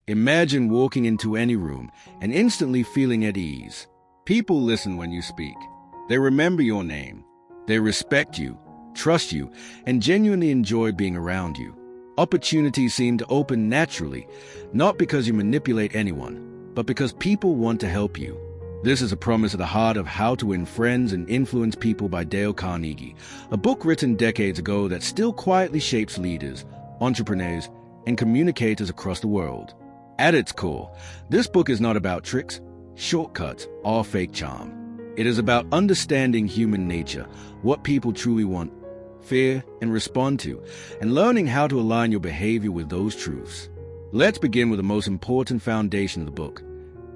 Imagine walking into any room and instantly feeling at ease. People listen when you speak. They remember your name. They respect you, trust you, and genuinely enjoy being around you. Opportunities seem to open naturally, not because you manipulate anyone, but because people want to help you. This is a promise at the heart of How to Win Friends and Influence People by Dale Carnegie, a book written decades ago that still quietly shapes leaders, entrepreneurs, and communicators across the world. At its core, this book is not about tricks, shortcuts, or fake charm. It is about understanding human nature, what people truly want, fear, and respond to, and learning how to align your behavior with those truths. Let's begin with the most important foundation of the book.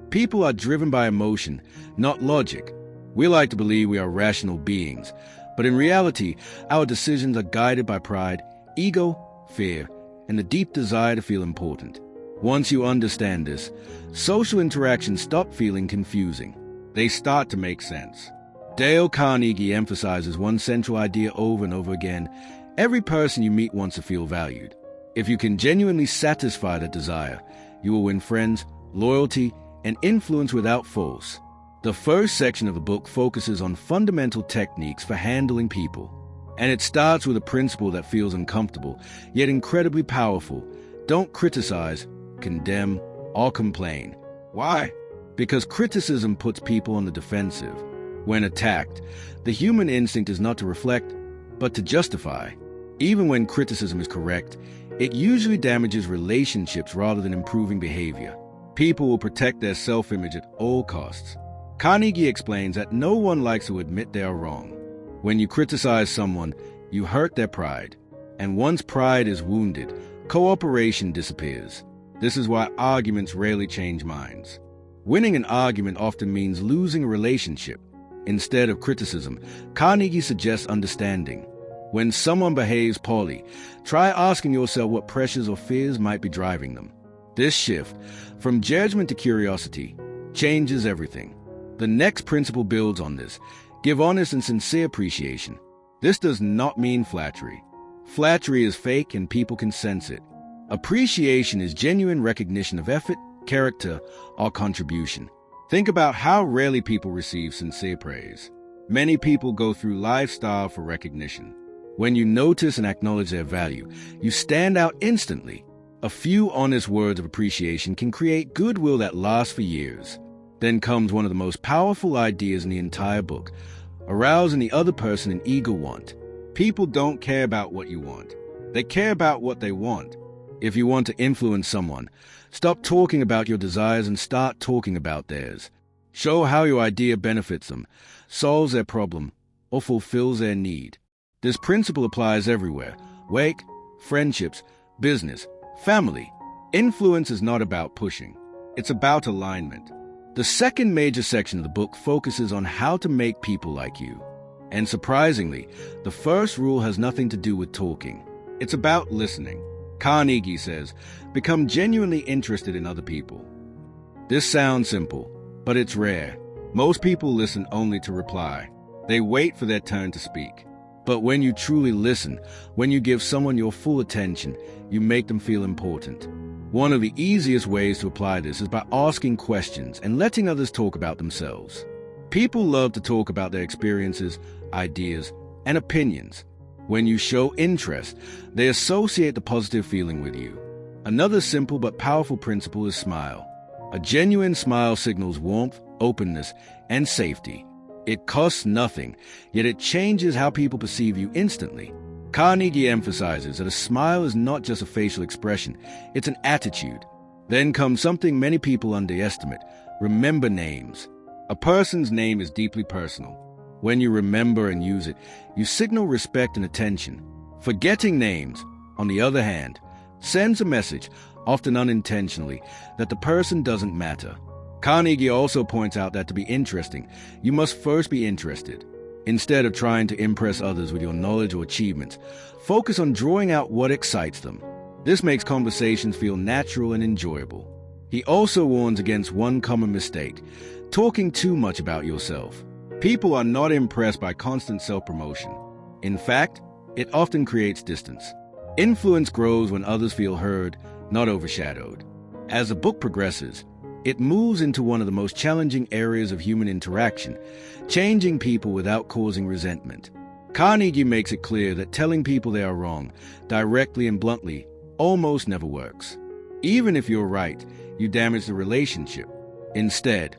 People are driven by emotion, not logic. We like to believe we are rational beings, but in reality, our decisions are guided by pride, ego, fear, and the deep desire to feel important. Once you understand this, social interactions stop feeling confusing. They start to make sense. Dale Carnegie emphasizes one central idea over and over again. Every person you meet wants to feel valued. If you can genuinely satisfy that desire, you will win friends, loyalty, and influence without force. The first section of the book focuses on fundamental techniques for handling people. And it starts with a principle that feels uncomfortable, yet incredibly powerful. Don't criticize, condemn, or complain. Why? Because criticism puts people on the defensive. When attacked, the human instinct is not to reflect, but to justify. Even when criticism is correct, it usually damages relationships rather than improving behavior. People will protect their self-image at all costs. Carnegie explains that no one likes to admit they are wrong. When you criticize someone, you hurt their pride. And once pride is wounded, cooperation disappears. This is why arguments rarely change minds. Winning an argument often means losing a relationship. Instead of criticism, Carnegie suggests understanding. When someone behaves poorly, try asking yourself what pressures or fears might be driving them. This shift, from judgment to curiosity, changes everything. The next principle builds on this. Give honest and sincere appreciation. This does not mean flattery. Flattery is fake and people can sense it. Appreciation is genuine recognition of effort, character, or contribution. Think about how rarely people receive sincere praise. Many people go through lifestyle for recognition. When you notice and acknowledge their value, you stand out instantly. A few honest words of appreciation can create goodwill that lasts for years. Then comes one of the most powerful ideas in the entire book: arousing the other person an eager want. People don't care about what you want. They care about what they want. If you want to influence someone, stop talking about your desires and start talking about theirs. Show how your idea benefits them, solves their problem, or fulfills their need. This principle applies everywhere: work, friendships, business, family. Influence is not about pushing. It's about alignment. The second major section of the book focuses on how to make people like you. And surprisingly, the first rule has nothing to do with talking. It's about listening. Carnegie says, become genuinely interested in other people. This sounds simple, but it's rare. Most people listen only to reply. They wait for their turn to speak. But when you truly listen, when you give someone your full attention, you make them feel important. One of the easiest ways to apply this is by asking questions and letting others talk about themselves. People love to talk about their experiences, ideas, and opinions. When you show interest, they associate the positive feeling with you. Another simple but powerful principle is smile. A genuine smile signals warmth, openness, and safety. It costs nothing, yet it changes how people perceive you instantly. Carnegie emphasizes that a smile is not just a facial expression, it's an attitude. Then comes something many people underestimate: remember names. A person's name is deeply personal. When you remember and use it, you signal respect and attention. Forgetting names, on the other hand, sends a message, often unintentionally, that the person doesn't matter. Carnegie also points out that to be interesting, you must first be interested. Instead of trying to impress others with your knowledge or achievements, focus on drawing out what excites them. This makes conversations feel natural and enjoyable. He also warns against one common mistake: talking too much about yourself. People are not impressed by constant self-promotion. In fact, it often creates distance. Influence grows when others feel heard, not overshadowed. As the book progresses, it moves into one of the most challenging areas of human interaction, changing people without causing resentment. Carnegie makes it clear that telling people they are wrong, directly and bluntly, almost never works. Even if you're right, you damage the relationship. Instead,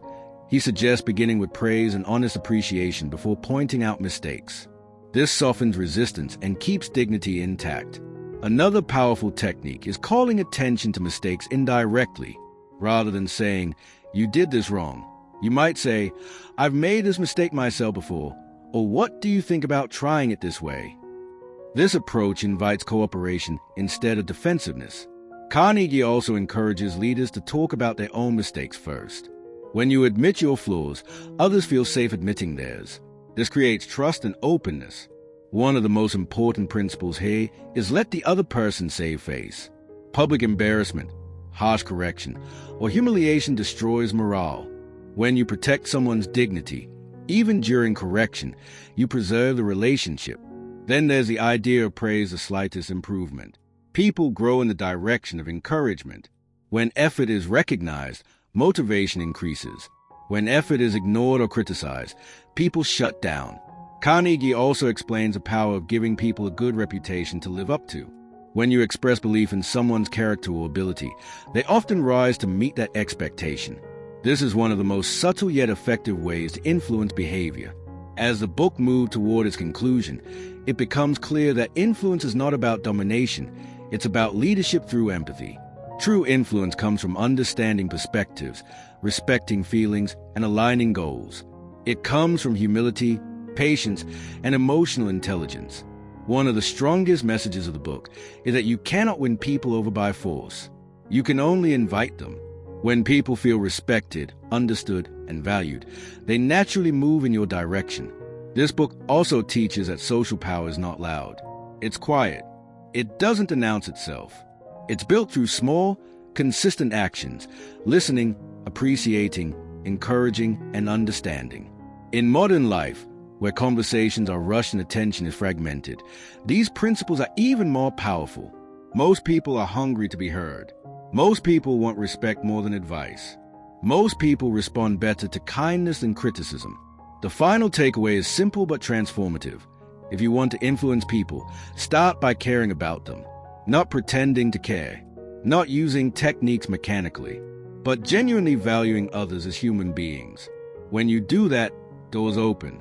he suggests beginning with praise and honest appreciation before pointing out mistakes. This softens resistance and keeps dignity intact. Another powerful technique is calling attention to mistakes indirectly. Rather than saying, "You did this wrong," you might say, "I've made this mistake myself before," or "What do you think about trying it this way?" This approach invites cooperation instead of defensiveness. Carnegie also encourages leaders to talk about their own mistakes first. When you admit your flaws, others feel safe admitting theirs. This creates trust and openness. One of the most important principles here is let the other person save face. Public embarrassment, harsh correction, or humiliation destroys morale. When you protect someone's dignity, even during correction, you preserve the relationship. Then there's the idea of praise, the slightest improvement. People grow in the direction of encouragement. When effort is recognized, motivation increases. When effort is ignored or criticized, people shut down. Carnegie also explains the power of giving people a good reputation to live up to. When you express belief in someone's character or ability, they often rise to meet that expectation. This is one of the most subtle yet effective ways to influence behavior. As the book moved toward its conclusion, it becomes clear that influence is not about domination, it's about leadership through empathy. True influence comes from understanding perspectives, respecting feelings, and aligning goals. It comes from humility, patience, and emotional intelligence. One of the strongest messages of the book is that you cannot win people over by force. You can only invite them. When people feel respected, understood, and valued, they naturally move in your direction. This book also teaches that social power is not loud. It's quiet. It doesn't announce itself. It's built through small, consistent actions, listening, appreciating, encouraging, and understanding. In modern life, where conversations are rushed and attention is fragmented, these principles are even more powerful. Most people are hungry to be heard. Most people want respect more than advice. Most people respond better to kindness than criticism. The final takeaway is simple but transformative. If you want to influence people, start by caring about them, not pretending to care, not using techniques mechanically, but genuinely valuing others as human beings. When you do that, doors open.